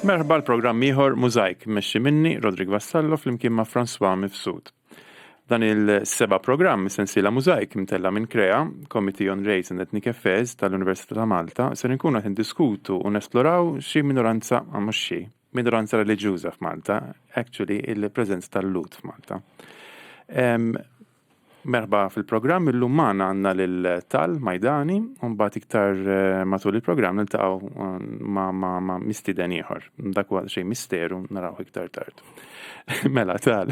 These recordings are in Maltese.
Merħba l-programm ieħor MUZAJK mmexxi minni Rodrigo Vassallo flimkien ma' François Mifsud. Dan il-7 programm sensiela MUZAJK imtella minn CREA, Committee on Race and Ethnic Affairs tal-Università ta' Malta, se nkunu qed indiskutu u nesploraw xi minoranza mhux xi minoranza reliġjuża f'Malta, actually il-preżenza tal-Lhud f'Malta. Merħba fil-programm illum magħna għandna lil Maidani u mbagħad iktar matul il-programm niltaqgħu ma' mistieden ieħor. Dak huwa xejn misteru naraw iktar tard. Mela tal.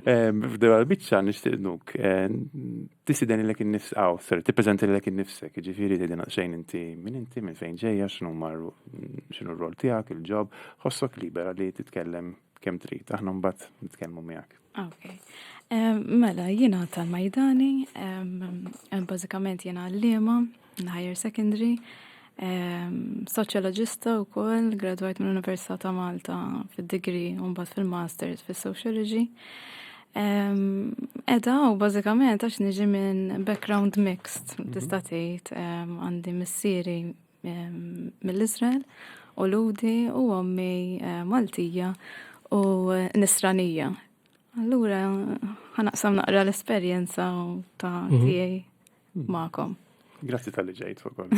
F'dew biċċa nixtieqnuk tisideni lek innifsqaw, tippreżenti lek innifsek, jiġifieri tgħidilna xejn inti minn fejn ġejja, x'inhu r-rol tiegħek, il-ġob, ħossok libera li titkellem kemm trid, aħna mbagħad nitkellmu miegħek. Okay. Mela, jiena tal-Maidani, bażikament jiena għallima, higher secondary, soċjoloġista wkoll, gradwajt mill-Università ta' Malta fid-degree u mbagħad fil-masters fis-sociology. Edha u bażikament għax niġi minn background mixed, tista' tgħid, għandi missieri mill-Iżrael u ludi u ommi Maltija u Nisranija. Allura, ħanaqsam naqra l-esperjenza ta' tiegħi magħkom. Grazzi tal-li ġejt fuq.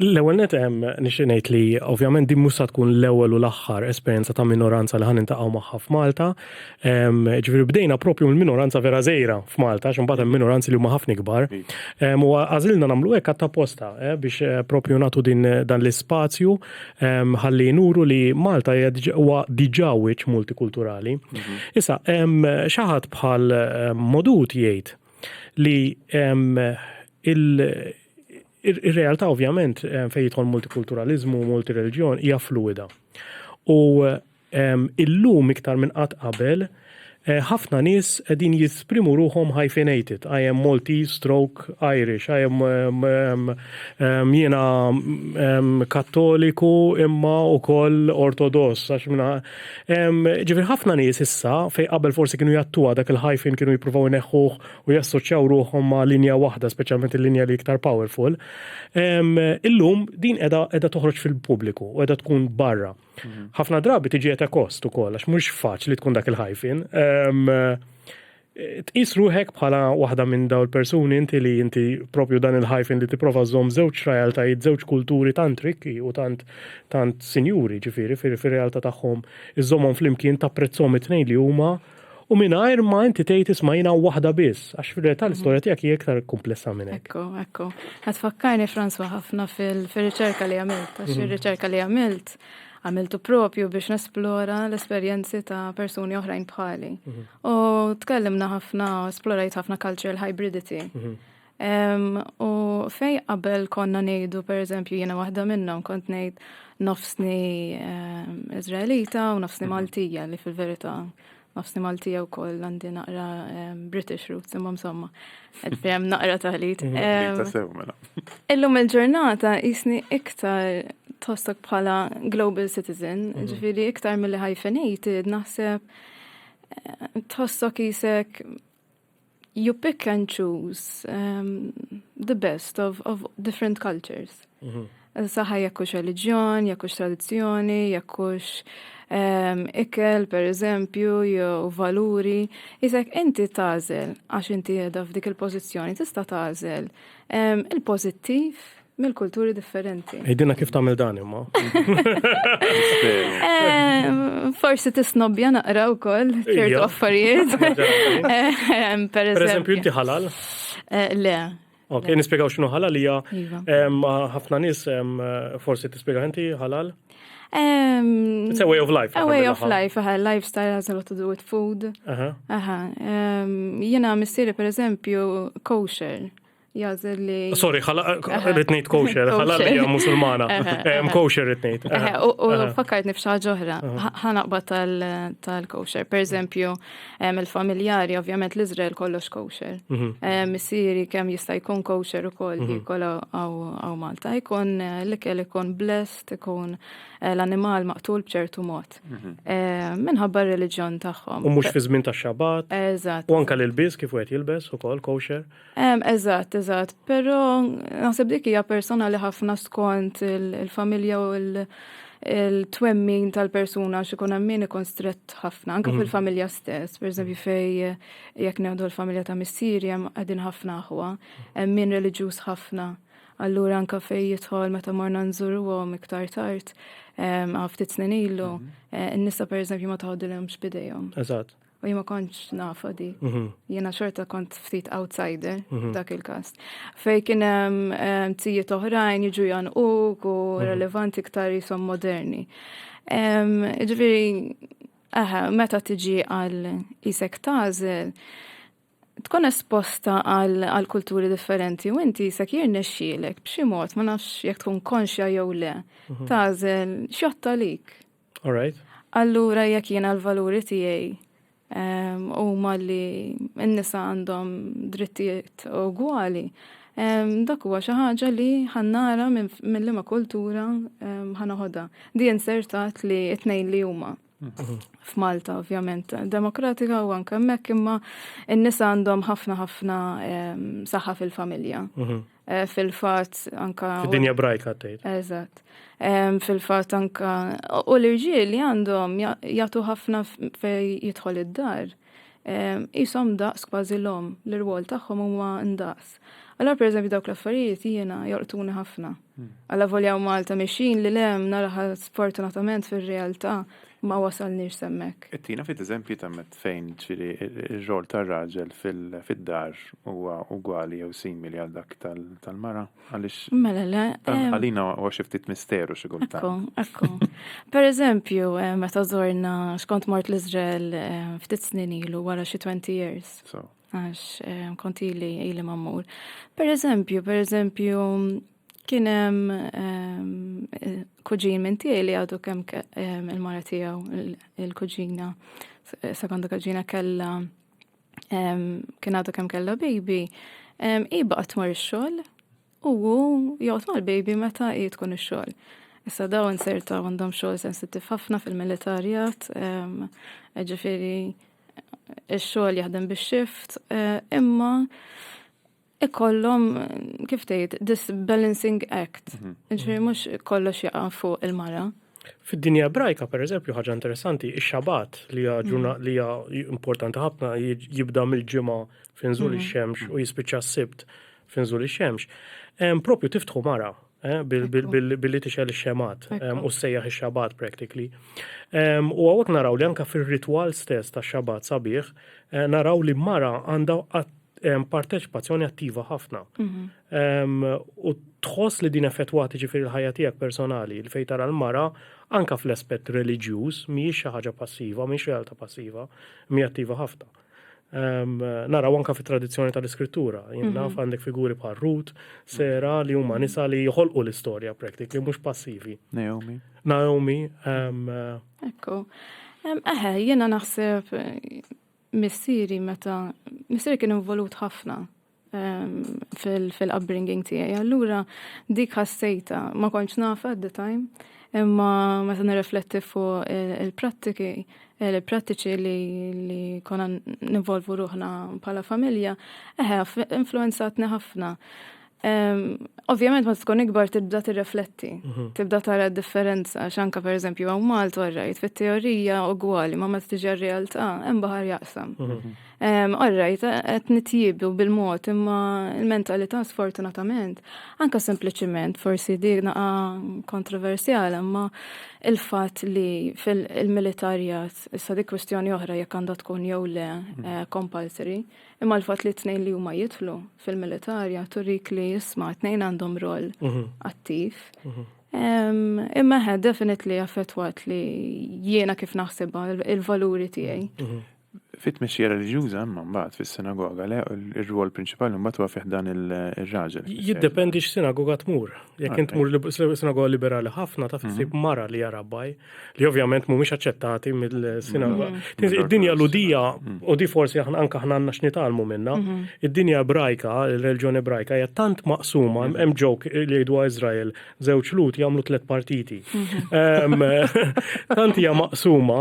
L-ewwel net hemm nixtieq ngħid li ovvjament din mhux se tkun l-ewwel u l-aħħar esperjenza ta' minoranza li ħanintaqgħu magħha f'Malta. Ġifieri bdejna proprju mill-minoranza vera żgħira f'Malta, għax imbagħad hemm minoranzi li huma ħafna kbar. U għażilna nagħmlu hekk apposta biex proprju nagħtu dan l-ispazju ħalli nuru li Malta huwa diġà wiċċ multikulturali. Issa hemm xi ħadd bħal Modut jgħid li il-realtà ovvjament fejn jidħol multikulturalizmu u multireliġjon hija fluida. U illum iktar minn qatt qabel ħafna nies qegħdin jisprimu ruhom hyphenated. I am Maltese stroke Irish, I am jiena Kattoliku imma wkoll Ortodoss għax minna. Ġifier ħafna nies issa fejn qabel forsi kienu jattuha dak il-hyphen kienu jippruvaw ineħħuh u jassoċjaw ruhom ma' linja waħda, speċjalment il-linja li iktar powerful. Illum din qiegħda toħroġ fil-pubbliku u qiegħda tkun barra. Ħafna drabi tiġi qed kost ukoll għax mhux faċli tkun dak il-hyphen. Tqis ruħek bħala waħda minn dawn il-persuni inti propju dan il-hyphen li tipprova żomm żewġ realtajiet, żewġ kulturi tant rikki u tant sinjuri ġifieri fir-realtà tagħhom iżommhom flimkien tapprezzhom it-tnejn li huma u mingħajr ma inti tgħid isma' jiena waħda biss għax fir-realtà l-istorja tiegħek hija iktar komplessa minn hekk. Ekku. Qed fakkarni François ħafna fir-riċerka li għamilt, għax ir-riċerka li għamiltu propju biex nesplora l-esperjenzi ta' persuni oħrajn bħali. U tkellimna ħafna, esplorajt ħafna cultural hybridity. U fej qabel konna ngħidu, pereżempju, jiena waħda minnhom kont ngħid nofsni Iżraelita u nofsni Maltija li fil-verità nofsni Maltija wkoll għandi naqra British roots imma insomma qed fehem naqra taħlit. Illum il-ġurnata jisni iktar tħossok bħala global citizen, ġifieri iktar milli hyphenated, naħseb tħossok jisek you pick and choose the best of different cultures. Saħħa jekkux reliġjon, jekkux tradizzjoni, jekkux ikel, per eżempju, jew valuri. Jisek inti tażel, għax inti qiegħda f'dik il-pożizzjoni, tista' tażel il-pożittiv mill-kulturi differenti. Ejdina kif tagħmel dan imma. Forsi tisnobbja naqra wkoll ċertu affarijiet. Per eżempju inti ħalal? Le. Okay, nispjegaw x'inhu ħalal hija ħafna nies forsi tispjega inti ħalal? It's a way of life. A way of life, lifestyle has a lot to do with food. Jiena missieri per eżempju kosher. Jażel li... Sorry, ritnejt kosher, ħalal li hija musulmana. Kosher ritnejt. U fakkartni f'xi oħra, ħanaqbad tal-kosher. Per eżempju, il-familjari, ovvjament l-Iżrael kollox kosher. Missieri kemm jista' jkun kosher ukoll jkoll għaw Malta. Jkun l-ikel ikun blessed, ikun l-animal maqtul b'ċertu mod. Minħabba r-reliġjon tagħhom. U mhux fi żmien tax-xabat. Eżatt. U anke l-ilbies kif wieħed jilbes ukoll kosher. Eżatt. Però naħseb dik hija personali ħafna skont il-familja u il-twemmin tal-persuna xikun hemm min ikun strett ħafna, anke fil-familja stess, pereżempju fej jekk neħdu l-familja ta' missieri hemm qegħdin ħafna aħwa, hemm min reliġjuż ħafna. Allura anke fej jidħol meta morna nżuruhom iktar tard, ftit snin ilu, in-nisa pereżempju ma taħodilhomx bidejhom. Eżatt. U jien ma kontx nafa di. Jiena xorta kont ftit outsider dak il-każ. Fej kien hemm tijiet oħrajn jiġu janquk u relevanti iktar jisom moderni. Ġifieri, meta tiġi għal isek tażel, tkun esposta għal kulturi differenti u inti isek jirnexxielek b'xi mod ma nafx jekk tkun konxja jew le. Tażel xjotta lik. All right. Allura jekk jiena l-valuri tiegħi u li n-nisa għandhom drittijiet ugwali. Dak huwa xi ħaġa li ħannara minn liema kultura ħanaħodha. Di insertat li t-tnejn li huma. F'Malta ovvjament demokratika u anke hemmhekk imma n-nisa għandhom ħafna saħħa fil-familja. Fil-fatt anke fid-dinja brajka tgħid. Eżatt. Fil-fatt anke u l-irġiel li għandhom jagħtu ħafna fej jidħol id-dar. Ishom daqs kważi l-om, l-irwol tagħhom huwa ndaqs. Allora pereżempju dawk l-affarijiet jiena jorqtuni ħafna. Alla volja Malta mexin li lem naraħa sfortunatament fir-realtà ma wasalniex semmek. Tina fit eżempju tammet fejn ġifieri ir-rol tar-raġel fid-dar huwa ugwali jew simili għal dak tal-mara għaliex Mela le. għalina huwa xi ftit misteru xi kultant. Ekku. Pereżempju, meta żorna xkont mort l-Iżrael ftit snin ilu wara xi 20 years. Għax kont ili mammur. Pereżempju, kien hemm kuġin minn tiegħi li għadu kemm il-mara tiegħu il-kuġina, sekonda kuġina kellha kien għadu kemm kellha baby, baqgħet tmur ix-xogħol u jgħod mal-baby meta tkun ix-xogħol. Issa daw inserta għandhom xogħol sensittiv ħafna fil-militarjat, ġifieri ix-xogħol jaħdem bix-shift, imma ikollhom kif tgħid this balancing act. Ġifieri mhux kollox jaqa' fuq il-mara. Fid-dinja brajka pereżempju ħaġa interessanti, ix-xabat li hija importanti ħafna jibda mill-ġimgħa fejn żul ix-xemx u jispiċċa s-sibt fejn żul ix-xemx. Propju tiftħu mara billi tixel ix-xemat u ssejjaħ ix-xabat practically. U hawnhekk naraw li anke fir-ritwal stess tax-xabat sabiħ naraw li mara għandha parteċipazzjoni attiva ħafna. U tħoss li din effettwati ġifieri l-ħajja tiegħek personali li fejn tara l-mara anke fl-aspett reliġjuż mhijiex xi ħaġa passiva, mhijiex realtà passiva, mhija attiva ħafna. Naraw anke fit-tradizzjoni tal-iskrittura, naf għandek figuri bħal Ruth, Sera li huma nisa li jħolqu l-istorja practically mhux passivi. Naomi. Ekku. Jiena naħseb missieri kien involut ħafna fil-upbringing tiegħi. Allura dik ħassejta ma kontx nafa at the time, imma meta nirrifletti fuq il-prattiċi li konna nivolvu ruħna bħala familja, influenzatni ħafna. Ovvjament ma tkun ikbar tibda tirrifletti, tibda tara d-differenza, x'anka pereżempju hawn Malta orrajt fit-teorija ugwali ma meta tiġi r-realtà hemm baħar jaqsam. Orrajt qed nitjiebu bil-mod imma l-mentalità sfortunatament anke sempliċiment forsi dik naqa' kontroversjali imma il-fatt li fil-militarjat issa dik kwestjoni oħra jekk għandha tkun jew le compulsory, imma l-fatt li t-tnejn li huma jidħlu fil-militarja turik li jisma' t-tnejn għandhom rol attiv. Imma definitely affettwat li jiena kif naħsibha il-valuri tiegħi. Fit-mexxija reliġjuża imma mbagħad fis-sinagoga le ir-rwol prinċipali mbagħad huwa fih dan ir-raġel. Jiddependi x'sinagoga tmur. Jekk int tmur sinagoga liberali ħafna ta' issib mara li hija rabbaj li ovvjament mhumiex aċċettati mill-sinagoga. Id-dinja ludija u di forsi anke aħna għandna x'nitalmu minnha. Id-dinja ebrajka, il-reġjun ebrajka hija tant maqsuma, hemm ġok li jgħidu Iżrael żewġ lut jagħmlu 3 partiti. Tant hija maqsuma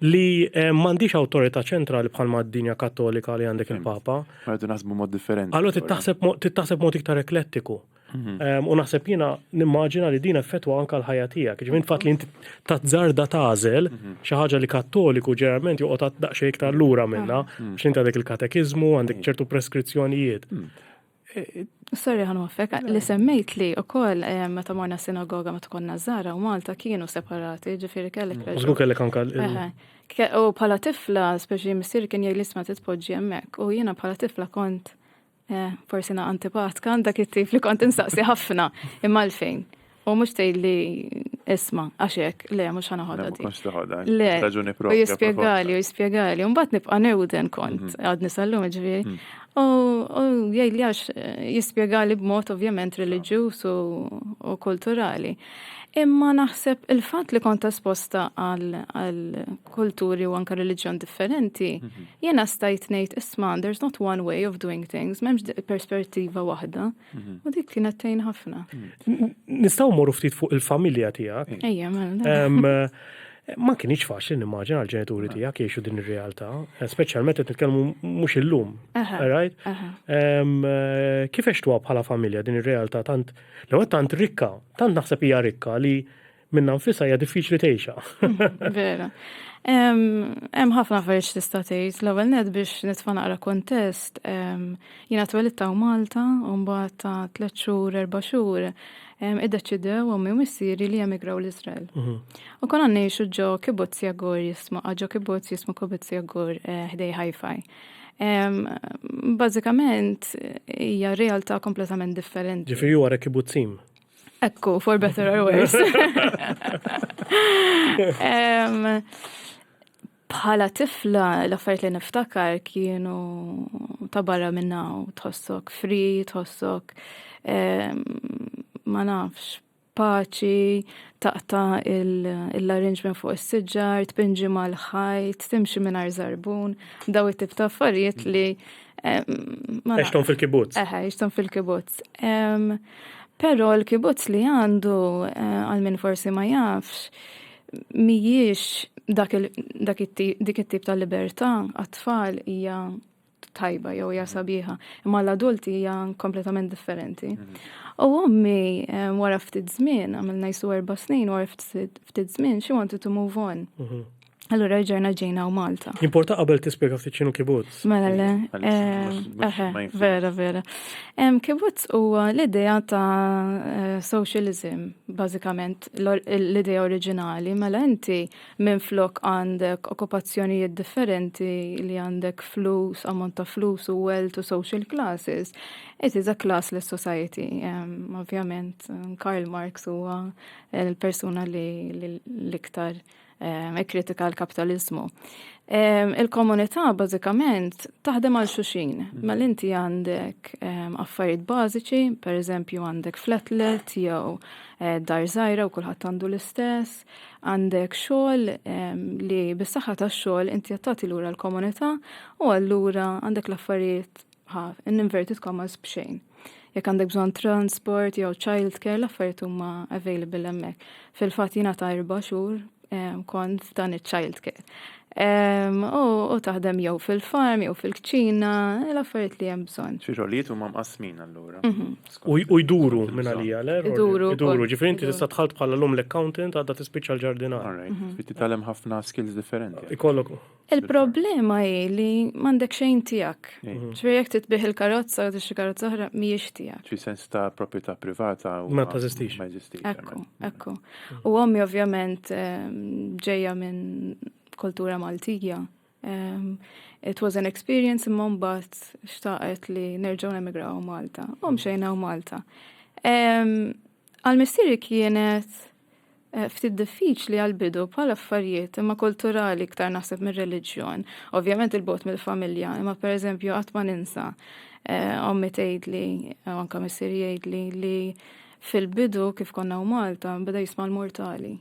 li m'għandix awtorità ċentrali bħalma d-dinja kattolika li għandek il-Papa. Għadu naħsbu mod differenti. Allora tittaħseb mod iktar eklettiku. U naħseb jiena nimmaġina li din effettwa anke l-ħajja tiegħek. Ġifieri fatt li inti tażarda tażel xi ħaġa li kattoliku ġeneralment joqgħod daqsxejn iktar lura minnha biex inti għandek il-katekiżmu, għandek ċertu preskrizzjonijiet. Sorry ħanwaffek, li semmejt li ukoll meta morna sinagoga meta konna żara u Malta kienu separati, ġifieri kellek Żgur kellek anke u bħala tifla, speċi missier kien jgħid l-isma titpoġġi hemmhekk u jiena bħala tifla kont forsi na antipatka dak it-tif li kont insaqsi ħafna imma l-fejn. U mhux tgħidli isma' għax hekk, le mhux ħanaħodha di. Le, u jispjegali, u mbagħad nibqa' newden kont għadni sallum ġifieri. U jgħidli għax jispjegali b'mod ovvjament reliġjuż u kulturali. Imma naħseb il-fatt li kont esposta għal kulturi u anke reliġjon differenti, jiena stajt ngħid isma' there's not one way of doing things, m'hemmx perspettiva waħda, u dik kienet tgħin ħafna. Nistgħu mmorru ftit fuq il-familja tiegħek. Ejja, mela. Ma kienx faċli nimmaġina għal-ġenituri tiegħek jgħixu din ir-realtà, speċjalment qed nitkellmu mhux illum. Right? Kif għextuha bħala familja din ir-realtà tant l-ewwel tant rikka, tant naħseb hija rikka li minnha nfisha hija diffiċli tgħixha. Vera. Hemm ħafna affarijiet tista' tgħid. L-ewwel nett biex nitfa' naqra kontest, jiena twelidta Malta u mbagħad ta' 3 xhur, 4 xhur iddeċidew ommi u missieri li jemigraw l-Iżrael. U konna ngħixu ġo kibbutz Jagur ġo kibbutz jismu kibbutz Jagur ħdej Haifa. Bażikament hija realtà kompletament differenti. Ġifieri wara kibbutzim. Ekku, for better or worse. Bħala tifla l-affarijiet li niftakar kienu ta' barra minna u tħossok free, tħossok ma nafx, paċi, taqta l-arrangement fuq is-siġġar, tpinġi mal-ħajt, timxi mingħajr żarbun, daw it-tip ta' affarijiet li għextom fil-kibbutz. Għextom fil-kibbutz. Però l-kibbutz li għandu għal min forsi ma jafx mhijiex dik it-tip ta' libertà għat-tfal hija tajba jew hija sabiħa, imma l-adulti hija kompletament differenti. U ommi wara ftit żmien, għamilna jsu 4 snin, wara ftit żmien, she wanted to move on. Allura rġajna ġejna u Malta. Importa qabel tispjega ftit x'inhu kibbutz. Mela vera. Kibbutz huwa l-idea ta' socialism, bażikament l-idea oriġinali, mela inti minflok għandek okkupazzjonijiet differenti li għandek flus, ammont ta' flus u wealth u social classes. It is a classless society. Ovvjament, Karl Marx huwa l-persuna li l-iktar kritika l-kapitalizmu. Il-komunità bażikament taħdem għal xuxin. Mal-inti għandek affarijiet bażiċi, per eżempju għandek flatlet jew dar żgħira u kulħadd għandu l-istess, għandek xogħol li bis-saħħa tax-xogħol inti tagħti lura l-komunità u allura għandek l-affarijiet in inverted commas b'xejn. Jekk għandek bżonn transport jew childcare, l-affarijiet huma available hemmhekk. Fil-fatt jiena ta' 4 xhur kont f'dan il-childcare. U taħdem jew fil-farm, jew fil-kċina, l-affarijiet li hemm bżonn. Xi xogħlijiet huma mqasmin allura. U jduru minn għalija, Iduru. Ġifieri inti tista' tħalt bħala l-accountant għadha tispiċċa l-ġardinar. Titgħallem ħafna skills differenti. Ikollok. Il-problema hi li m'għandek xejn tiegħek. Ġifieri jekk titbieħ il-karozza u tixtri karozza oħra mhijiex tiegħek. Xi sens ta' proprjetà privata u ma teżistix. Ekku. U ommi ovvjament ġejja minn kultura Maltija. It was an experience imma mbagħad xtaqet li nerġgħu nemigraw Malta. U mxejna Malta. Għal-missieri kienet ftit diffiċli għal-bidu bħala affarijiet imma kulturali iktar naħseb mir-reliġjon. Ovvjament il-bot mill-familja, imma pereżempju qatt ma ninsa ommi tgħidli u anke missieri jgħidli li fil-bidu kif konna u Malta beda jisma' l-mortali.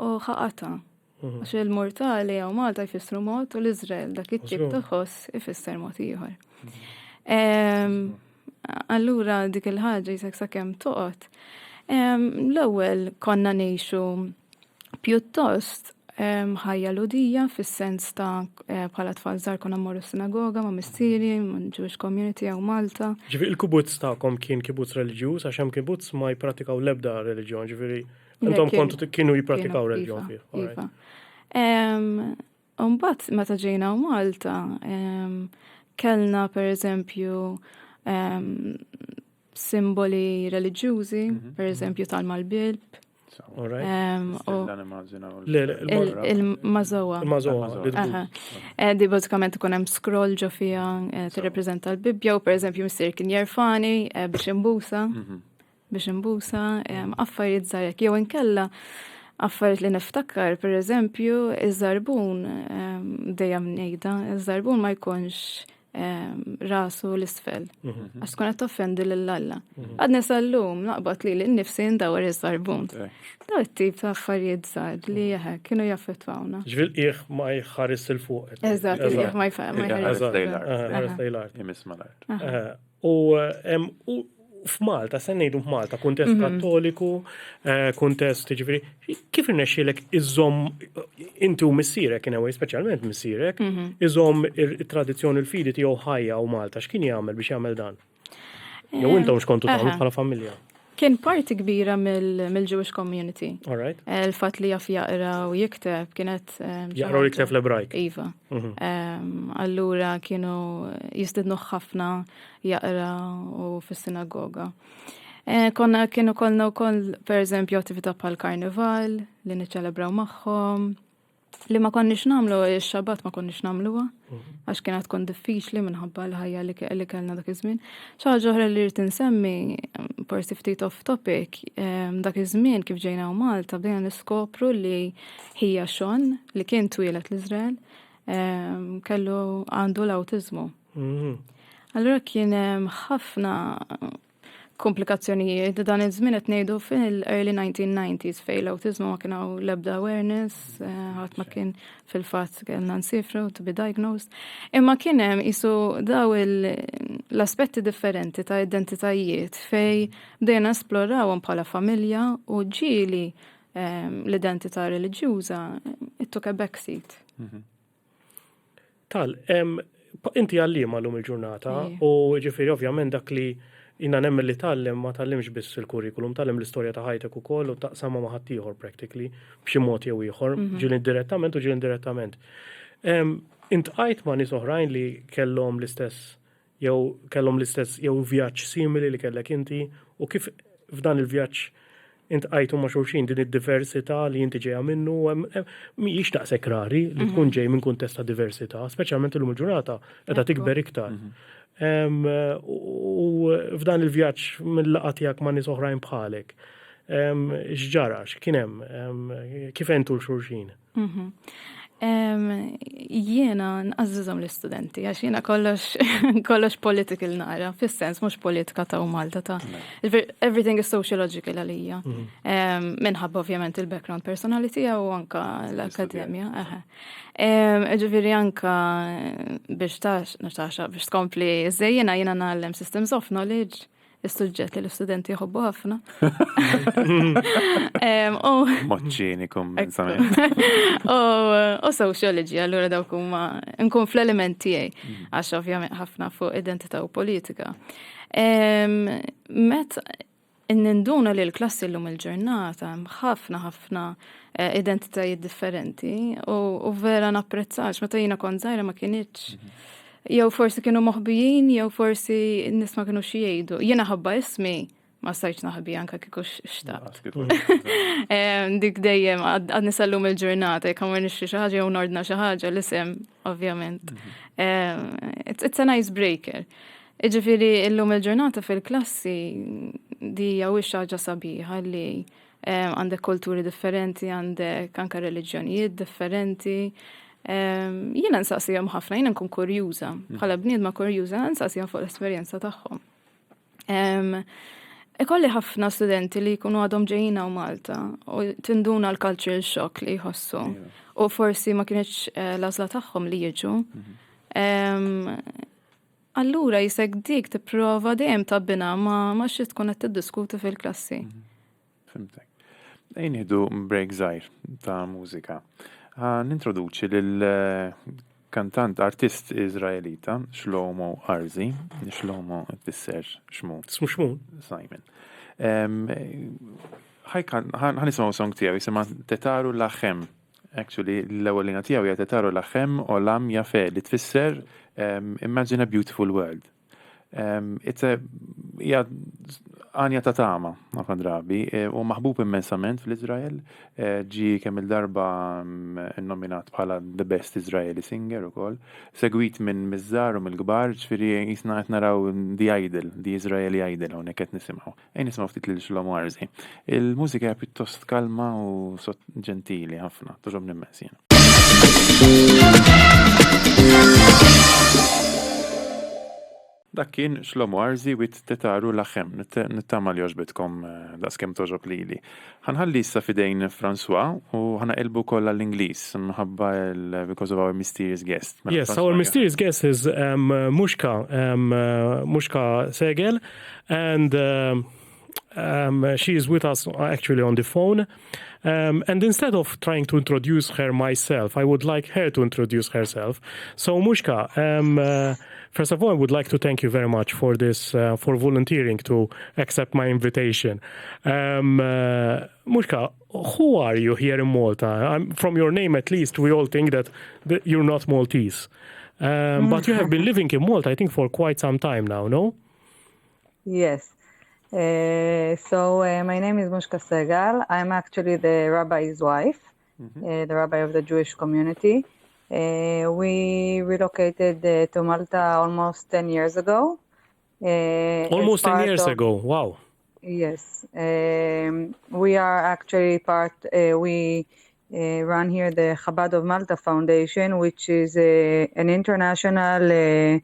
U ħaqata. Għax il-mortali għaw Malta jfissru mod u l-Izrael dak it-tip ta' ħoss jfisser mod ieħor. Allura dik il-ħaġa jisek sakemm toqgħod. L-ewwel konna ngħixu pjuttost ħajja lodija fis-sens ta' bħala tfal żgħar konna mmorru sinagoga ma' missieri, ma' Jewish community jew Malta. Ġifieri il-kibutz tagħkom kien kibutz reliġjuż għax hemm kibutz ma jippratikaw l-ebda reliġjon, ġifieri intom kontu kienu jippratikaw reliġjon fih. Iva. Mbagħad meta ġejna Malta, kellna pereżempju simboli reliġjużi, pereżempju tal-malbilb. Il-mażowa. Di bażikament ikun hemm scroll ġo fiha tirrepreżenta l-Bibja u pereżempju missier kien jerfani biex imbusa affarijiet żgħar jew inkella affarijiet li niftakar pereżempju iż-żarbun dejjem ngħidha, iż-żarbun ma jkunx rasu l-isfel. Għax tkun qed toffendi lill-Alla. Għadna sal-lum naqbad li l-nifsi ndawar iż-żarbun. Daw it-tip ta' affarijiet żgħar li kienu jaffettwawna. Ġifier qiegħ ma jħares il fuq. Eżatt, qiegħ ma jħares l-art. U f'Malta, se ngħidu f'Malta, kuntest kattoliku, kuntest ġifieri, kif irnexxielek iżomm inti u missierek anyway, speċjalment missierek, iżomm it-tradizzjoni l-fidi tiegħu ħajja u Malta, x'kien jagħmel biex jagħmel dan? Jew intom x'kontu tagħmlu bħala familja? Kien parti kbira mill-Jewish community. Alright. Il-fatt li jaf jaqra u jikteb kienet jaqra u jikteb l-Ebrajk. Iva. Allura kienu jistidnu ħafna jaqra u fis-sinagoga. Kienu kollna wkoll pereżempju attività bħal karnival li niċċelebraw magħhom. Li ma konniex nagħmlu x-xabat ma konniex nagħmluha għax kienet tkun diffiċli minħabba l-ħajja li kellna dak iż-żmien. Xi ħaġa oħra li rrid insemmi forsi ftit off topic, dak iż-żmien kif ġejna Malta bdejna niskopru li hija Xon li kien twieled l-Iżrael kellu għandu l-awtiżmu. Allura kien ħafna komplikazzjonijiet dan iż-żmien qed ngħidu fil-early 1990s fejn l-awtiżmu ma kienu l-ebda awareness, ħadd ma kien fil-fatt kellna nsifru to be diagnosed. Imma kien hemm isu daw l-aspetti differenti ta' identitajiet fejn bdejna esplorawhom bħala familja u ġieli l-identità reliġjuża it took a backseat. Inti għallima l-lum il-ġurnata u ġifieri ovvjament dak li jina nemmel li tallem ma tallimx biss il-kurrikulum, tallem l-istorja ta' ħajtek ukoll u taqsama ma' ħadd ieħor practically b'xi mod jew ieħor, ġiel indirettament u ġiel indirettament. Intqajt ma' nies oħrajn li kellhom l-istess jew vjaġġ simili li kellek inti u kif f'dan il-vjaġġ intqajtu ma' xulxin din id-diversità li inti ġejja minnu mhijiex taqsek rari li tkun ġej minn kuntest ta' diversità, speċjalment illum il-ġurnata qiegħda tikber iktar. U f'dan il-vjaġġ mill-laqgħa tiegħek ma' nies oħrajn bħalek. X'ġara x'kien hemm kif entu l-xulxin? Jiena nqażżiżhom l-istudenti għax jiena kollox political nara, fis-sens mhux politika ta' Malta ta' everything is sociological għalija. Minħabba ovvjament il-background personality u anka l-akkademja. Ġifieri anka biex tkompli żejjena jiena nagħllem systems of knowledge. Is-suġġett li l-istudenti jħobbu ħafna. Moċċinikum u sociology, allura dawk huma nkun fl-element tiegħi għax ovvjament ħafna fuq identità u politika. Meta ninduna li l-klassi llum il-ġurnata ħafna identitajiet differenti u vera napprezzax meta jiena kont żgħira ma kienitx. Jew forsi kienu moħbijin, jew forsi n-nies ma kienu xi jgħidu. Jiena ħabba ismi ma stajtx naħbi anke kieku xtaqt. Dik dejjem għad nisallum il-ġurnata jekk ma nixxi xi ħaġa jew nordna xi ħaġa l-isem ovvjament. It's a nice breaker. Iġifieri llum il-ġurnata fil-klassi di jew ħaġa sabiħa li għandek kulturi differenti, għandek anke reliġjonijiet differenti. Jiena nsaqsihom ħafna, jiena nkun kurjuża, bħala bniedma kurjuża, nsaqsihom fuq l-esperjenza tagħhom. Ikolli ħafna studenti li jkunu għadhom ġejjina u Malta u tinduna l-cultural shock li jħossu u forsi ma kienx l-għażla tagħhom li jiġu. Allura jisek dik tipprova dejjem tabbina ma xi tkun qed tiddiskuti fil-klassi. Fimtek. Ejnieħdu break żgħir ta' mużika. Nintroduċi lill-kantant artist Izraelita Shlomo Arzi. Shlomo tfisser xmu. Xmu. Simon. Ħanismaw song tiegħu jisimha Tetaru Lachem. Actually, l-ewwel linja tiegħu hija Tetaru Lachem Olam Yafe li tfisser Imagine a Beautiful World. Hija għanja ta' tama ħafna drabi u maħbub immensament fl-Izrael, ġi kemm il-darba nominat bħala the best Israeli singer ukoll, segwit minn miżżar u mill-kbar, ġifieri jisna qed naraw the idol, the Israeli idol hawnhekk qed nisimgħu. Nisimgħu ftit lil Shlomo Arzi. Il-mużika hija pjuttost kalma u ġentili ħafna, toġobni immens jiena. Dak kien Shlomo Arzi with Tetaru Lachem, nittama li joġbitkom daqskemm toġob lili. Ħanħalli issa fidejn François u ħanaqilbu kollha l-Ingliż minħabba because of our mysterious guest. Yes, our mysterious guest is Muschka, Muschka Segal, and she is with us actually on the phone. And instead of trying to introduce her myself, I would like her to introduce herself. So Muschka, first of all, I would like to thank you very much for this, for volunteering to accept my invitation. Muschka, who are you here in Malta? From your name, at least, we all think that you're not Maltese. But you have been living in Malta, I think, for quite some time now, no? Yes. So my name is Muschka Segal. I'm actually the rabbi's wife, the rabbi of the Jewish community. We relocated to Malta almost 10 years ago. Almost 10 years ago, wow. Yes. We are actually we run here the Chabad of Malta Foundation, which is an international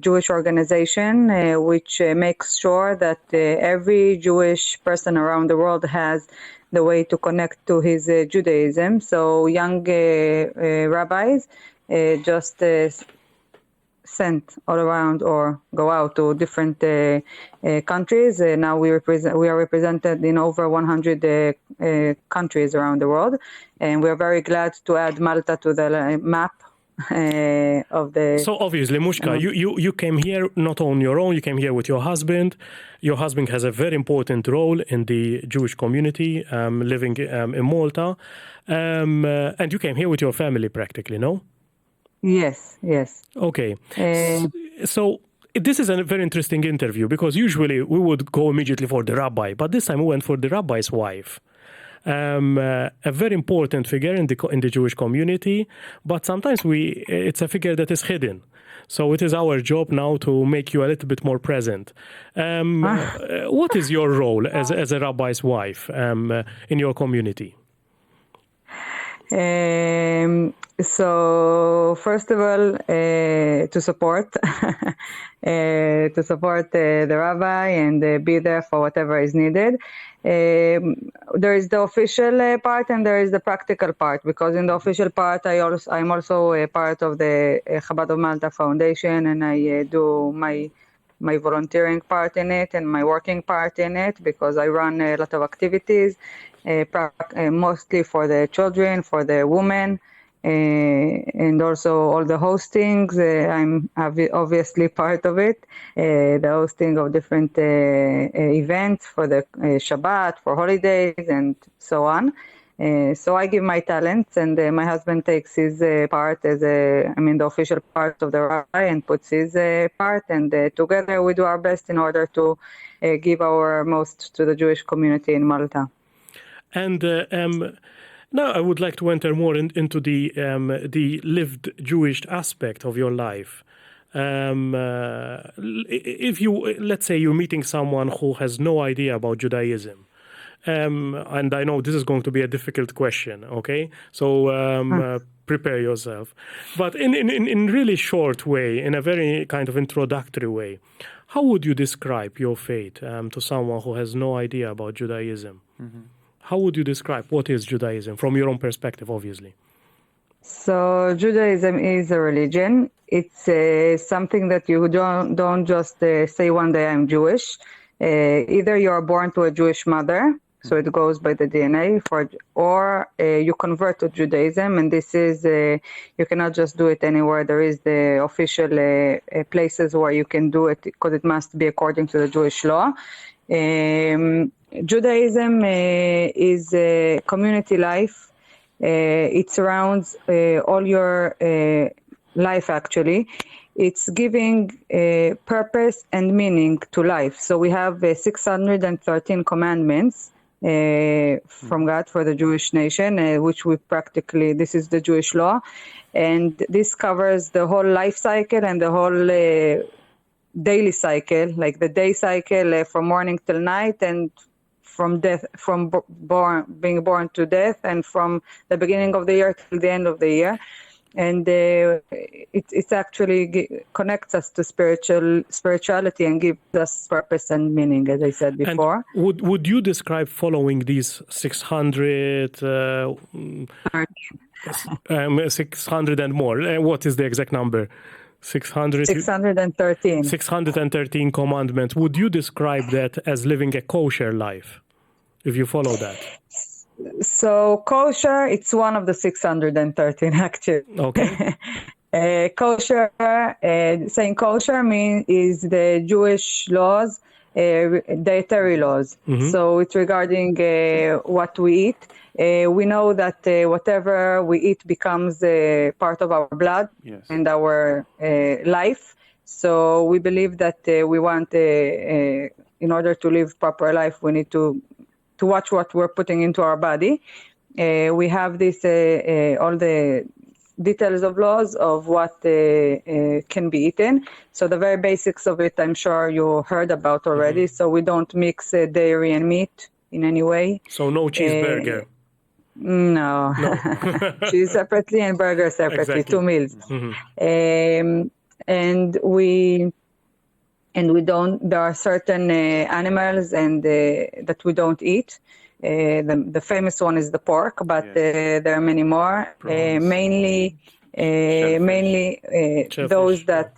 Jewish organization which makes sure that every Jewish person around the world has the way to connect to his Judaism. So young rabbis just sent all around or go out to different countries. Now we are represented in over 100 countries around the world, and we are very glad to add Malta to the map. So obviously, Muschka, you came here not on your own, you came here with your husband. Your husband has a very important role in the Jewish community, living in Malta. And you came here with your family practically, no? Yes. Okay. So this is a very interesting interview because usually we would go immediately for the rabbi, but this time we went for the rabbi's wife. A very important figure in the Jewish community, but sometimes it's a figure that is hidden. So it is our job now to make you a little bit more present. What is your role as a rabbi's wife in your community? So first of all, to support the rabbi and be there for whatever is needed. There is the official part and there is the practical part, because in the official part I'm also a part of the Chabad of Malta Foundation, and I do my volunteering part in it and my working part in it, because I run a lot of activities, mostly for the children, for the women, and also all the hostings. I'm obviously part of it, the hosting of different events for the Shabbat, for holidays, and so on. So I give my talents, and my husband takes his part as the official part of the rabbi, and puts his part, and together we do our best in order to give our most to the Jewish community in Malta. And now I would like to enter more into the lived Jewish aspect of your life. If let's say you're meeting someone who has no idea about Judaism, and I know this is going to be a difficult question, okay? So prepare yourself. But in really short way, in a very kind of introductory way, how would you describe your faith to someone who has no idea about Judaism? Mm-hmm. How would you describe what is Judaism from your own perspective, obviously? So Judaism is a religion. It's something that you don't just say one day I'm Jewish. Either you are born to a Jewish mother, So it goes by the DNA, or you convert to Judaism, and this is, you cannot just do it anywhere. There is the official places where you can do it, because it must be according to the Jewish law. Judaism is a community life. It surrounds all your life, actually. It's giving purpose and meaning to life. So we have 613 commandments from God for the Jewish nation, which we practically, this is the Jewish law. And this covers the whole life cycle and the whole daily cycle, like the day cycle from morning till night, and from death, from being born to death, and from the beginning of the year till the end of the year. And it actually connects us to spirituality and gives us purpose and meaning, as I said before. And would you describe following these 600 and more? What is the exact number? 613. 613 commandments. Would you describe that as living a kosher life, if you follow that? So kosher, it's one of the 613 actually. Okay. Kosher, saying kosher is the Jewish laws, dietary laws. So it's regarding what we eat. We know that whatever we eat becomes part of our blood and our life. So we believe that we want, in order to live proper life, we need to watch what we're putting into our body. We have this, all the details of laws of what can be eaten. So the very basics of it, I'm sure you heard about already. So we don't mix dairy and meat in any way. So no cheeseburger. No. Cheese separately and burger separately, exactly. 2 meals. And we don't, there are certain animals and that we don't eat. The famous one is the pork, but there are many more. Mainly those that,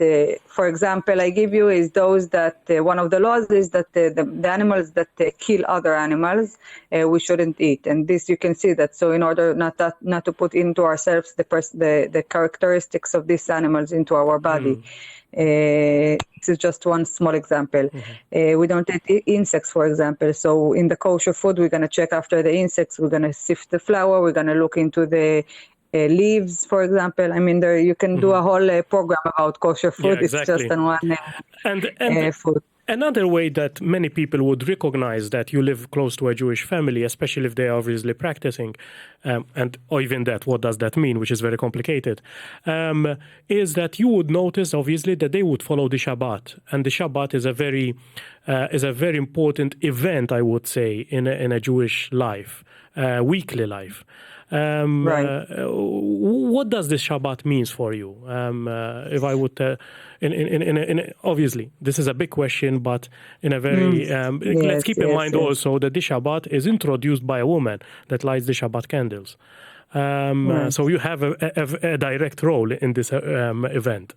for example, I give you is those that one of the laws is that the animals that kill other animals, we shouldn't eat. And this you can see that. So in order not to put into ourselves the characteristics of these animals into our body. This is just one small example. We don't eat insects, for example. So in the kosher food, we're going to check after the insects. We're going to sift the flour. We're going to look into the leaves, for example. I mean, there you can do a whole program about kosher food. Yeah, exactly. It's just on one food. Another way that many people would recognize that you live close to a Jewish family, especially if they are obviously practicing, or even that, what does that mean, which is very complicated, is that you would notice, obviously, that they would follow the Shabbat. And the Shabbat is a very important event, I would say, in a Jewish life, weekly life. Right. What does this Shabbat means for you? If I would, obviously, this is a big question, but in a very, let's keep in mind also that the Shabbat is introduced by a woman that lights the Shabbat candles. So you have a direct role in this event.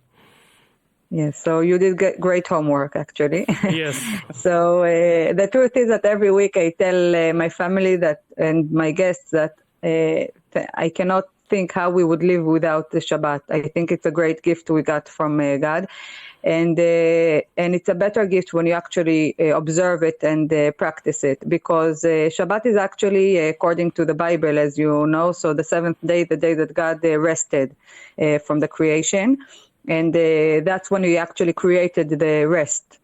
Yes, so you did get great homework, actually. Yes. So the truth is that every week I tell my family that and my guests that I cannot think how we would live without the Shabbat. I think it's a great gift we got from God. And it's a better gift when you actually observe it and practice it, because Shabbat is actually, according to the Bible, as you know, so the seventh day, the day that God rested from the creation. And that's when he actually created the rest.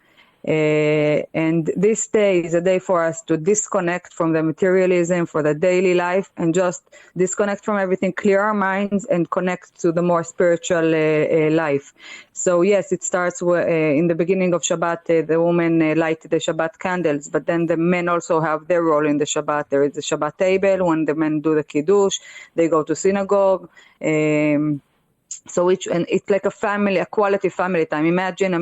And this day is a day for us to disconnect from the materialism for the daily life and just disconnect from everything, clear our minds and connect to the more spiritual life. So yes, it starts in the beginning of Shabbat, the women light the Shabbat candles, but then the men also have their role in the Shabbat. There is the Shabbat table when the men do the Kiddush, they go to synagogue. So it's like a quality family time. Imagine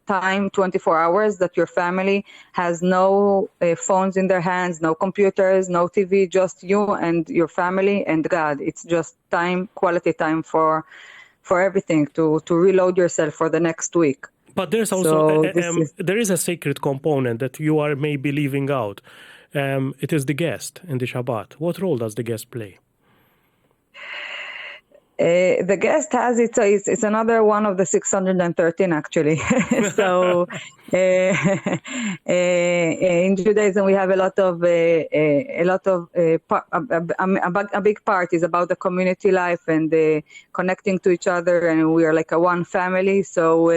time, 24 hours, that your family has no phones in their hands, no computers, no TV, just you and your family and God. It's just time, quality time for everything, to reload yourself for the next week. But there's also there is a sacred component that you are maybe leaving out. it is the guest in the Shabbat. What role does the guest play? The guest has it's another one of the 613 actually. So in Judaism we have a big part is about the community life and connecting to each other, and we are like a one family. So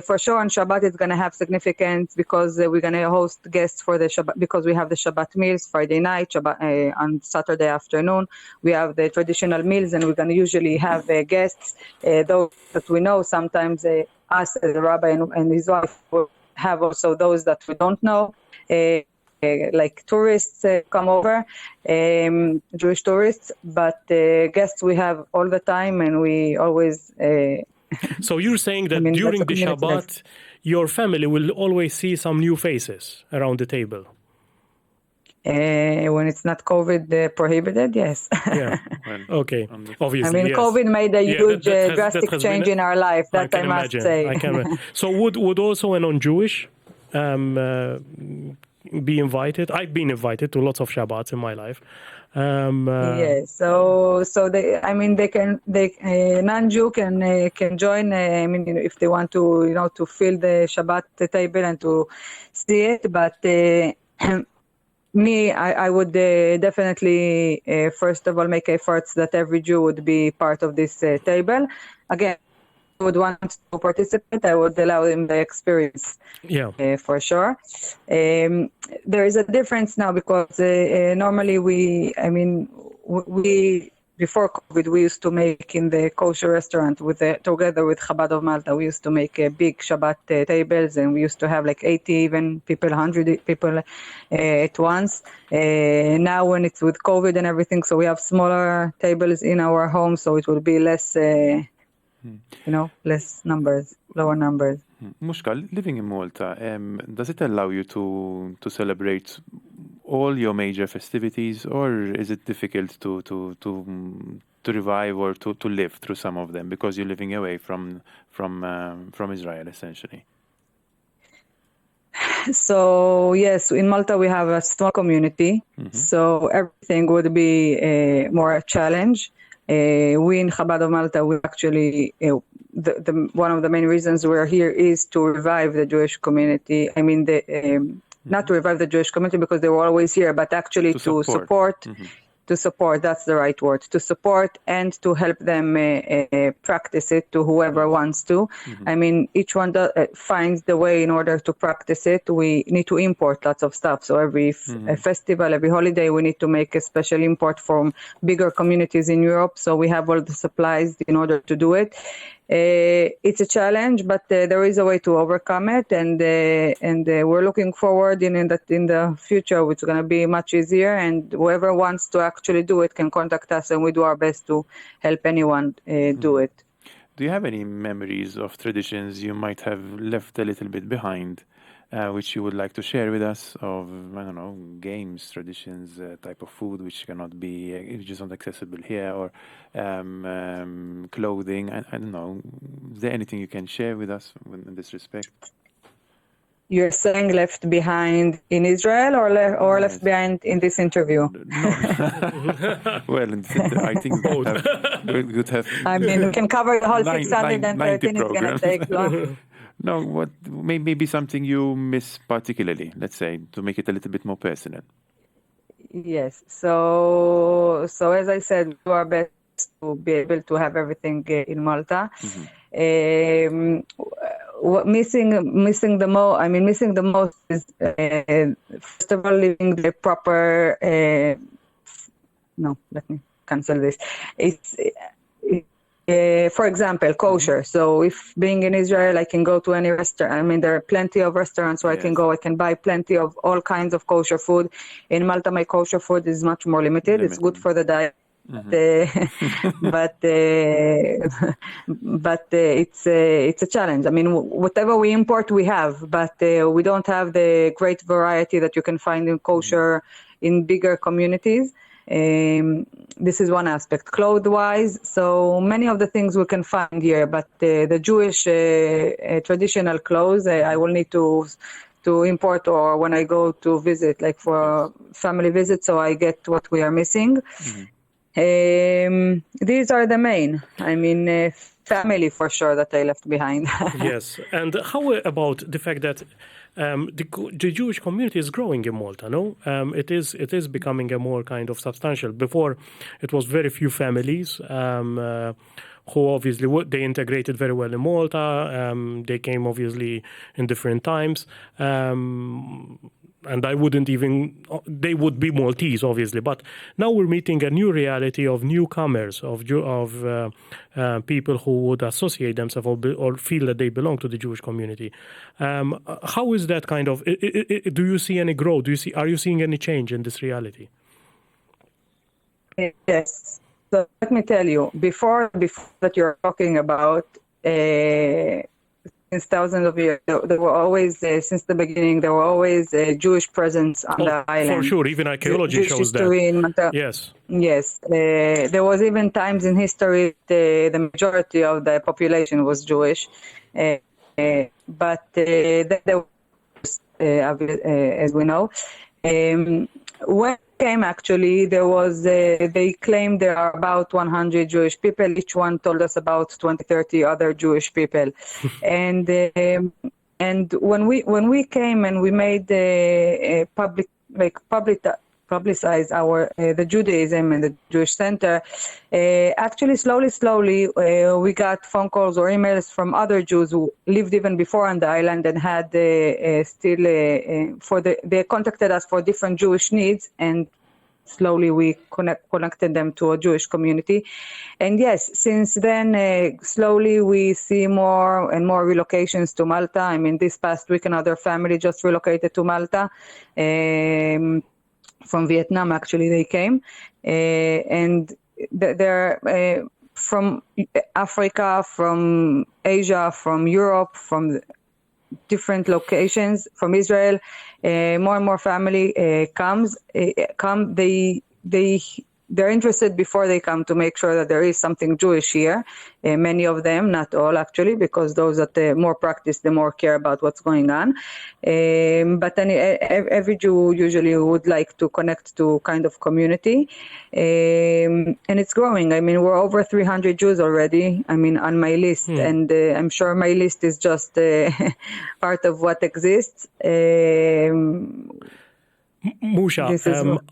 for sure on Shabbat it's going to have significance because we're going to host guests for the Shabbat, because we have the Shabbat meals Friday night, Shabbat, on Saturday afternoon we have the traditional meals, and we're going to usually have guests, those that we know. Sometimes us as a rabbi and his wife will have also those that we don't know, like tourists come over, Jewish tourists, but guests we have all the time, and we always So you're saying that during the Shabbat, your family will always see some new faces around the table? When it's not COVID prohibited, yes. Yeah. Okay. Obviously. I mean, yes. COVID made a huge drastic change in our life. That I must say. I can. So would also a non-Jewish be invited? I've been invited to lots of Shabbats in my life. Yes. So they non-Jew can join. I mean, if they want to, to fill the Shabbat table and to see it, but. Me, I would definitely, first of all, make efforts that every Jew would be part of this table. Again, I would want to participate. I would allow them the experience, for sure. There is a difference now because normally we before COVID, we used to make in the kosher restaurant together with Chabad of Malta. We used to make big Shabbat tables, and we used to have like 80 even people, 100 people at once. Now when it's with COVID and everything, so we have smaller tables in our home, so it will be less, less numbers, lower numbers. Muschka, living in Malta, does it allow you to celebrate all your major festivities, or is it difficult to revive or to live through some of them because you're living away from Israel essentially? So yes, in Malta we have a small community, so everything would be more a challenge. We in Chabad of Malta, we actually one of the main reasons we're here is to revive the Jewish community. I mean not to revive the Jewish community because they were always here, but actually to support. To support, that's the right word, to support and to help them practice it to whoever wants to. I mean, each one finds the way in order to practice it. We need to import lots of stuff. So every festival, every holiday, we need to make a special import from bigger communities in Europe. So we have all the supplies in order to do it. It's a challenge, but there is a way to overcome it, and we're looking forward in the future, which is going to be much easier. And whoever wants to actually do it can contact us, and we do our best to help anyone do it. Do you have any memories of traditions you might have left a little bit behind, which you would like to share with us, of, I don't know, games, traditions, type of food which cannot be, which is not accessible here, or clothing, I don't know. Is there anything you can share with us in this respect? You're saying left behind in Israel or left behind in this interview? No. Well, I think we could have... I mean, we can cover the whole 613, it's going to take long. No, maybe something you miss particularly, let's say, to make it a little bit more personal. Yes. So as I said, we do our best to be able to have everything in Malta. Missing the most is first of all living the proper. No, let me cancel this. For example, kosher. So if being in Israel, I can go to any restaurant. I mean, there are plenty of restaurants where I can go. I can buy plenty of all kinds of kosher food. In Malta, my kosher food is much more limited. It's good for the diet. But it's a challenge. I mean, whatever we import, we have, but we don't have the great variety that you can find in kosher in bigger communities. This is one aspect. Clothes-wise, so many of the things we can find here, but the Jewish traditional clothes, I will need to to import or when I go to visit, like for a family visit, so I get what we are missing. These are the main. I mean, family for sure that I left behind. Yes, and how about the fact that the Jewish community is growing in Malta? No, it is becoming a more kind of substantial. Before, it was very few families. Who obviously they integrated very well in Malta. They came obviously in different times. And they would be Maltese, obviously. But now we're meeting a new reality of newcomers, of people who would associate themselves or feel that they belong to the Jewish community. How is that kind of? Do you see any growth? Are you seeing any change in this reality? Yes. So let me tell you, before that you're talking about. Since thousands of years, there were always, since the beginning, there were always a Jewish presence on the island. For sure, even archaeology shows that. Yes. Yes, there was even times in history the majority of the population was Jewish, but there was, as we know, when came actually there was they claimed there are about 100 Jewish people. Each one told us about 20-30 other Jewish people. And when we came and we made publicize our the Judaism and the Jewish Center, actually slowly we got phone calls or emails from other Jews who lived even before on the island and had they contacted us for different Jewish needs, and slowly we connected them to a Jewish community. And yes, since then slowly we see more and more relocations to Malta. I mean, this past week another family just relocated to Malta. From Vietnam, actually, they came, and they're from Africa, from Asia, from Europe, from different locations, from Israel. More and more family comes. They're interested before they come to make sure that there is something Jewish here. Many of them, not all actually, because those that more practice, the more care about what's going on. But then every Jew usually would like to connect to kind of community. And it's growing. I mean, we're over 300 Jews already, I mean, on my list. And I'm sure my list is just part of what exists. Muschka,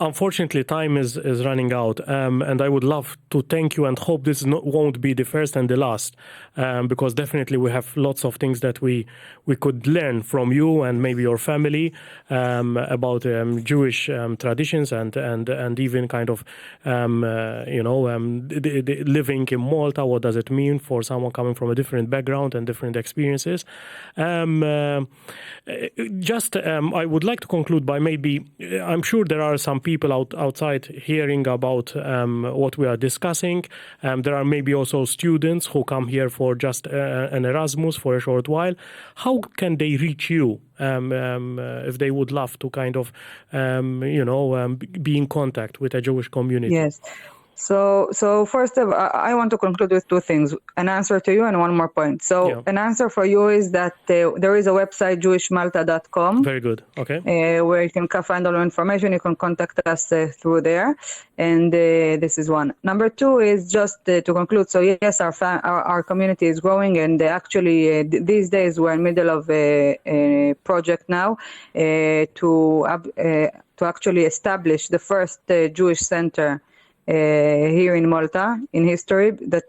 unfortunately, time is running out, and I would love to thank you and hope this won't be the first and the last, because definitely we have lots of things that we could learn from you and maybe your family about Jewish traditions and even kind of the living in Malta. What does it mean for someone coming from a different background and different experiences? I would like to conclude by maybe. I'm sure there are some people outside hearing about what we are discussing. There are maybe also students who come here for just an Erasmus for a short while. How can they reach you if they would love to kind of, be in contact with a Jewish community? Yes. So first of all, I want to conclude with two things, an answer to you and one more point. So An answer for you is that there is a website, jewishmalta.com. Very good. Okay. Where you can find all the information. You can contact us through there. And this is one. Number two is just to conclude. So yes, our community is growing, and actually these days we're in the middle of a project now to actually establish the first Jewish center here in Malta in history that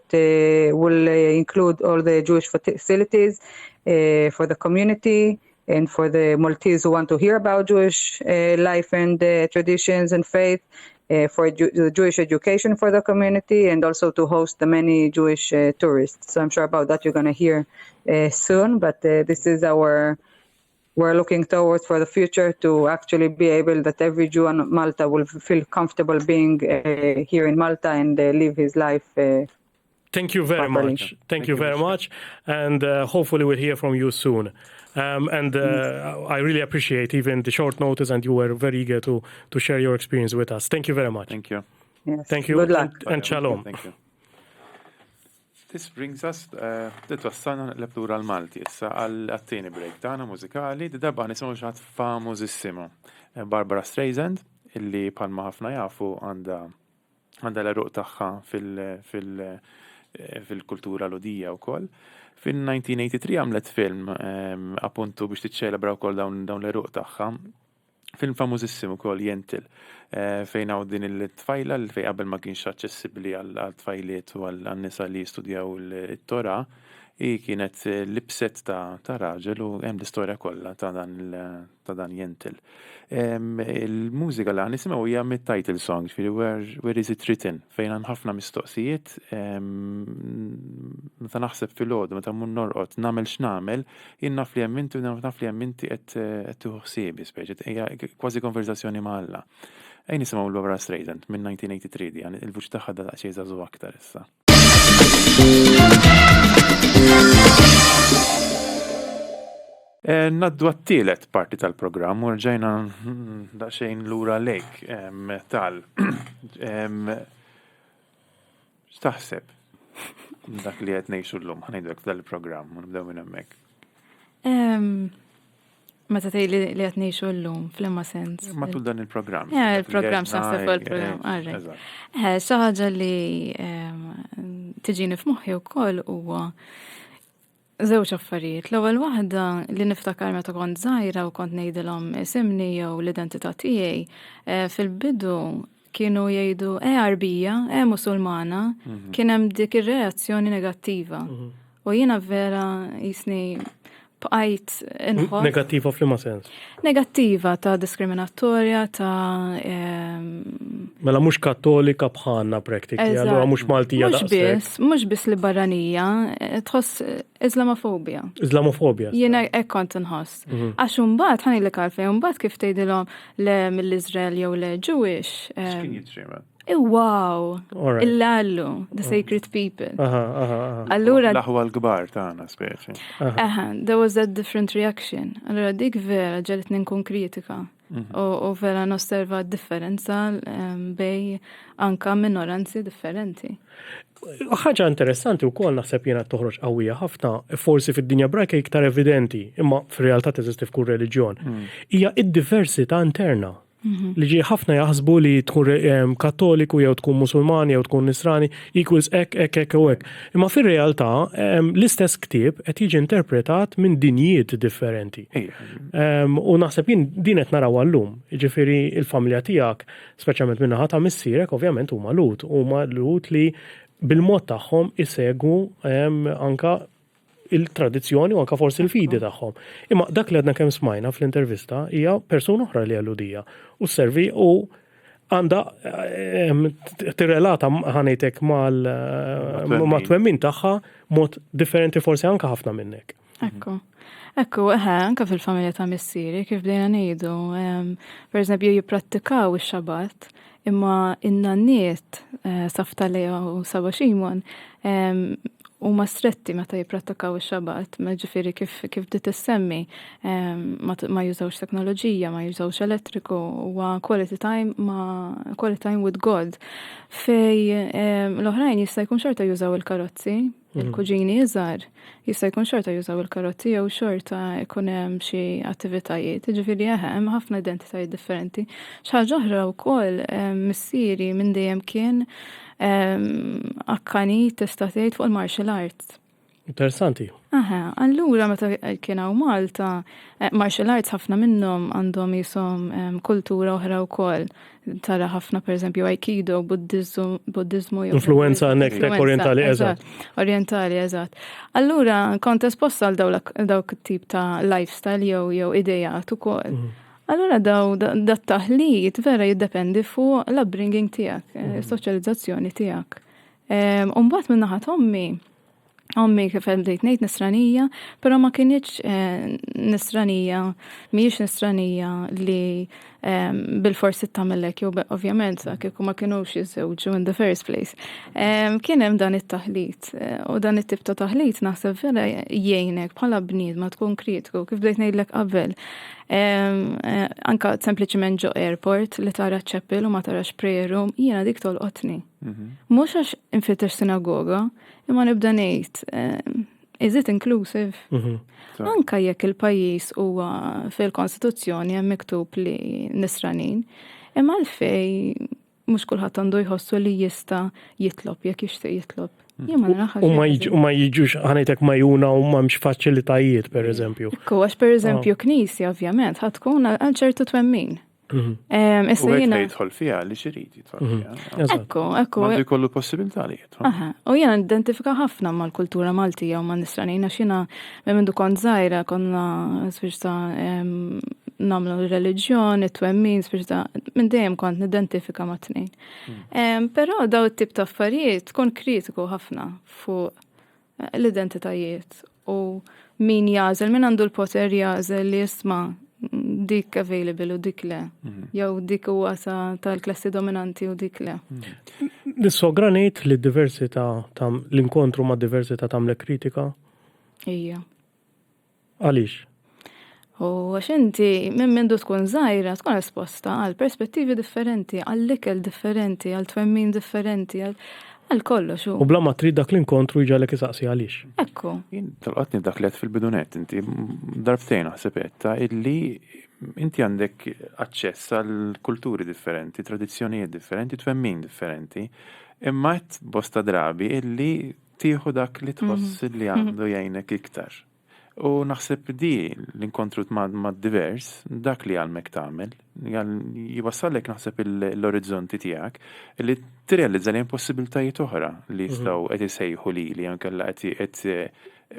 will include all the Jewish facilities for the community and for the Maltese who want to hear about Jewish life and traditions and faith, for the Jewish education for the community, and also to host the many Jewish tourists. So I'm sure about that you're going to hear soon, but this is we're looking towards for the future to actually be able that every Jew on Malta will feel comfortable being here in Malta and live his life. Thank you very much. Thank you very much. And hopefully we'll hear from you soon. I really appreciate even the short notice, and you were very eager to share your experience with us. Thank you very much. Thank you. Yes. Thank you. Good luck. And shalom. Thank you. This brings us, titwassalna l-plura l-Malti, issa għal-attini break tagħna mużikali, di darba nisimgħu xi ħadd famużissimo. Barbara Streisand, illi bħalma ħafna jafu għandha l-eruq tagħha fil-kultura lodija wkoll. Fil-1983 għamlet film appuntu biex tiċċelebra wkoll dawn l-eruq tagħha. Film famużissimo wkoll Jentil, fejn hawn din il-tfajla li fejn qabel ma kienx aċċessibbli għall-tfajliet u għan-nisa li jistudjaw it-Tora, hi kienet libset ta' raġel u hemm l-istorja kollha ta' dan Jentil. Il-mużika li nisimgħu hija mit-title song, Where is it written, fejn hemm ħafna mistoqsijiet, meta naħseb fil-għodu, meta mmur norqod nagħmel x'nagħmel, jien naf li hemm inti u naf li hemm inti qed tieħu ħsiebi speċi, hija kważi konverzazzjoni ma' Alla. Ejn nisimgħu l-Barbara Streisand minn 1983 di, il-vuċi tagħha daqsxejn żagħżugħ aktar issa. Naddu għat-tielet parti tal-programm u rġajna daqsxejn lura lejk tal. X'taħseb dak li qed ngħixu llum, ħanejdlek dal-programm u nibdew minn hemmhekk. Meta tgħidli li qed ngħixu llum fl-imma sens. Matul dan il-programm. Il-programm x'naħseb fuq il-programm. Xi ħaġa li tiġini f'moħħi wkoll huwa żewġ affarijiet. L-ewwel waħda li niftakar meta kont żgħira u kont ngħidilhom isimni jew l-identità tiegħi fil-bidu kienu jgħidu Arbija, Musulmana, kien hemm dik ir-reazzjoni negattiva. U jiena vera jisni bqajt inħoss. Negattiva f'liema sens? Negattiva ta' diskriminatorja ta' mela mhux kattolika bħalna praktiki, allura mhux Maltija daqshekk. Mhux biss li barranija, tħoss Islamofobja. Islamofobja. Jiena hekk kont inħoss. Għax imbagħad ħanilek għalfejn imbagħad kif tgħidilhom le mill-Iżrael jew le Jewish. X'kien jiġri? Wow, il-lallu, the sacred people. Allura l-aħwa l-kbar tagħna speċi. There was that different reaction. Allura dik vera ġelitni nkun kritika. U vera nosserva differenza bej anka minoranzi differenti. Ħaġa interessanti wkoll naħseb jiena toħroġ qawwija ħafna, forsi fid-dinja brajka iktar evidenti, imma fir-realtà teżisti f'kull reliġjon. Hija id-diversità interna. Li ġi ħafna jaħsbu li tkun kattoliku jew tkun musulman jew tkun nisrani equals ek u ek. Imma fir-realtà l-istess ktieb qed jiġi interpretat minn dinjiet differenti. U naħseb jien din qed narawha llum. Jiġifieri il-familja tiegħek, speċjalment minn naħa ta' missierek, ovvjament huma Lhud li bil-mod tagħhom isegwu anka il-tradizzjoni u anka forsi il-fidi tagħhom. Imma dak li għadna kemm smajna fl-intervista hija persuna oħra li għalludija u servi u għandha tirrelata ħanejtek ma' twemmin tagħha mod differenti forsi anka ħafna minnek. Ekku, anka fil-familja ta' missieri kif bdejna ngħidu, pereżempju jipprattikaw ix-xabat, imma in-nanniet Saftalea u Saba Ximon huma stretti meta jipprattikaw ix-xabat, ġifieri kif bdiet issemmi ma jużawx teknoloġija, ma jużawx elettriku, huwa quality time with God. Fej l-oħrajn jista' jkun xorta jużaw il-karozzi, il-kuġini iżgħar, jista' jkun xorta jużaw il-karozzi jew xorta jkun hemm xi attivitajiet. Ġifieri hemm ħafna identitajiet differenti. Xi ħaġa oħra wkoll missieri minn dejjem kien akkani tista' tgħid fuq il-martial arts. Interessanti. Allura meta kien hawn Malta, martial arts ħafna minnhom għandhom jisom kultura oħra wkoll. Tara ħafna pereżempju Aikido, Buddiżmu. Influenza nek orientali, eżatt. Orientali, eżatt. Allura kont esposta għal dawk it-tip ta' lifestyle jew idejat ukoll. Allora da taħlit vera jiddependi fuq l-upbringing tiegħek, soċjalizzazzjoni tiegħek. Mbagħad minn naħat ommi kif bdejt ngħid nisranija, però ma kienx nisranija, mhijiex nisranija li bil-forsi tagħmellek jew ovvjament kieku ma kinux jiżżewġu in the first place. Kien hemm dan it-taħlit u dan it-tip ta' taħlit naħseb vera jgħinek bħala bniedma tkun kritiku kif bdejt ngħidlek qabel. Anka sempliċement ġo airport li tara ċeppil u ma tarax prayer room, jiena dik tolqotni. Mhux għax infittex sinagoga, imma nibda ngħid, is it inclusive? Anka jekk il-pajjiż huwa fil-Kostituzzjoni hemm miktub li nisranin, imma għalfej mhux kulħadd għandu jħossu li jista' jitlob jekk jixtieq jitlob. U ma jiġux ħanejtek majuna u ma mx faċilitajiet, per eżempju. Ekku, għax per eżempju knisja, ovvjament, ħatkun għal ċertu twemmin. U għek jidħol fija li xirid jidħol fija. Ekku. Għandu jkollu possibilità li jidħol. U jena identifika ħafna mal-kultura Maltija u mal-nisranin, għax jena mendu kont zaħira, konna spirta namlu reliġjon, it-twemmin, spirta minn dejjem kont nidentifika ma' tnejn. Però daw it-tip ta' affarijiet tkun kritiku ħafna fuq l-identitajiet u min jażel, min għandu l-poter jażel li jisma' dik available u dik le. Jew dik huwa tal-klassi dominanti u dik le. Nissogra ngħid li d-diversità l-inkontru ma' diversità tagħmlek kritika? Ija. Għaliex? U għax inti minn tkun żgħira tkun esposta għal perspettivi differenti, għal ikel differenti, għal twemmin differenti, għal kollox. U bla ma trid dak l-inkontru jġalek isaqsi għaliex. Ekku. Jien talqatni dak li fil-bidunet inti darbtejn ħsebetta illi inti għandek aċċess għal kulturi differenti, tradizzjonijiet differenti, twemmin differenti, imma bosta drabi illi tieħu dak li tħoss li għandu jgħinek iktar. U naħseb di l-inkontru ma' divers, dak li għalmek tagħmel, jiwassallek naħseb l-orizzonti tiegħek, li tirrealizza li hemm possibiltajiet oħra li jistgħu qed isejħu li anke qed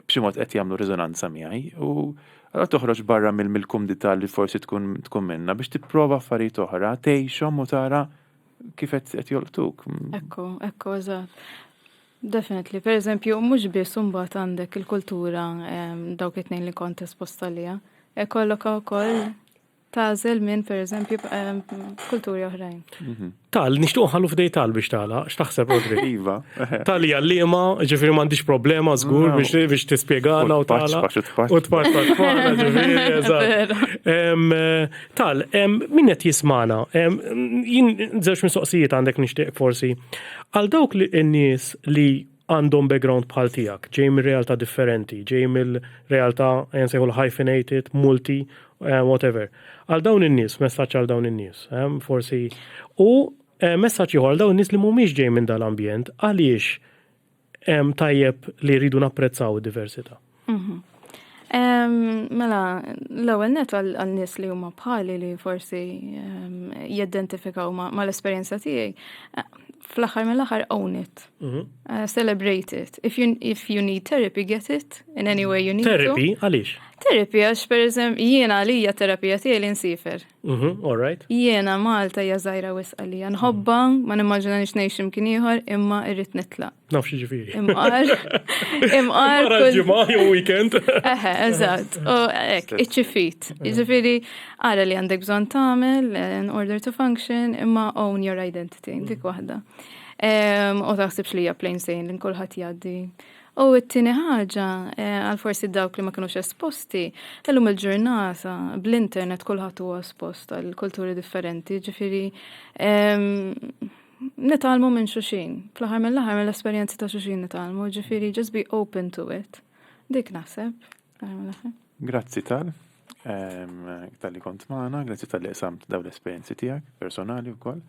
b'xi mod qed jagħmlu riżonanza miegħi u allura toħroġ barra mill-kumdità li forsi tkun minna biex tipprova affarijiet oħra, tgħixhom u tara kif qed jolqtuk. Ekku, eżatt. Definitely. Per eżempju, mhux biss imbagħad għandek il-kultura dawk it-tnejn li kont esposta liha. Kollok ukoll tażel minn per eżempju kulturi oħrajn. Tal, nixtuq ħallu f'dej tal biex tala, x'taħseb Rodri? Iva. Tal hija liema, ġifieri m'għandix problema żgur biex tispjegana u tala. U tpaċ ġifieri eżatt. Tal, min qed jismana? Jien żewġ mistoqsijiet għandek nixtieq forsi. Għal dawk in-nies li għandhom background bħal tiegħek, ġej mill-realtà differenti, ġej mill-realtà nsejħu hyphenated, multi, whatever. Għal dawn in-nies, messaġġ għal dawn in-nies, forsi. U messaġġ ieħor għal dawn in-nies li mhumiex ġej minn dal-ambjent, għaliex tajjeb li jridu napprezzaw id-diversità. Mela, l-ewwel net għal-nies li huma bħali li forsi jidentifikaw mal-esperjenza tiegħi, fl-aħħar mill-aħħar own it. Celebrate it. If you need therapy, get it in any way you need Therapy, għaliex? Therapy, għax per eżempju, jiena għalija terapija tiegħi li nsifer. All right. Jiena Malta hija żgħira wisq għalija. Nħobba, ma nimmaġinanix ngħix imkien ieħor, imma irrid nitlaq. Naf xi ġifieri. Imqar. Wara ġimgħa jew weekend. Eżatt. U hekk, iċċifit. Jiġifieri ara li għandek bżonn tagħmel in order to function, imma own your identity, dik waħda. U taħsibx li hija plain sejn li kulħadd jgħaddi. U t-tieni ħaġa, għal forsi dawk li ma kinux esposti, illum il-ġurnata bl-internet kulħadd huwa espost għal kulturi differenti, ġifieri nitalmu minn xuxin. Fl-aħħar mill-aħħar mill-esperjenzi ta' xuxin nitalmu, ġifieri just be open to it. Dik naħseb. Grazzi tal-li kont magħna, grazzi tal-li qsamt dawn l-esperjenzi tiegħek personali wkoll.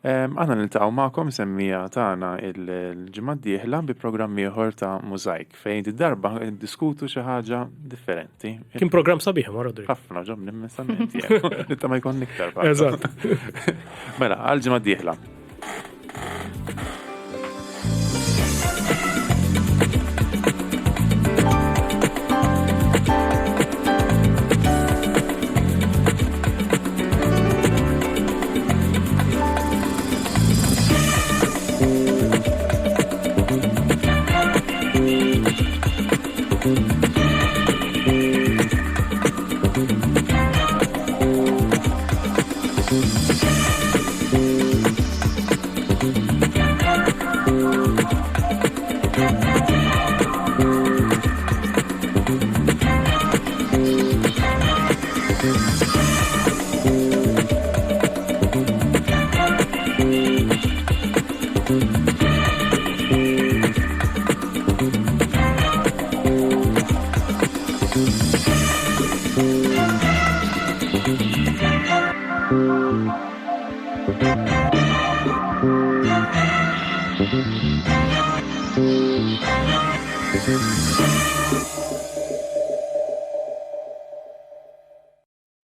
Għana niltaqgħu magħkom semmija tagħna il-ġimgħa d-dieħla bi programm ieħor ta' MUZAJK fejn id-darba diskutu xi ħaġa differenti. Kien programm sabiħ ma' Rodri. Ħafna ġobni minn nitta ma jkun iktar. Eżatt. Mela, għal-ġimgħa d-dieħla.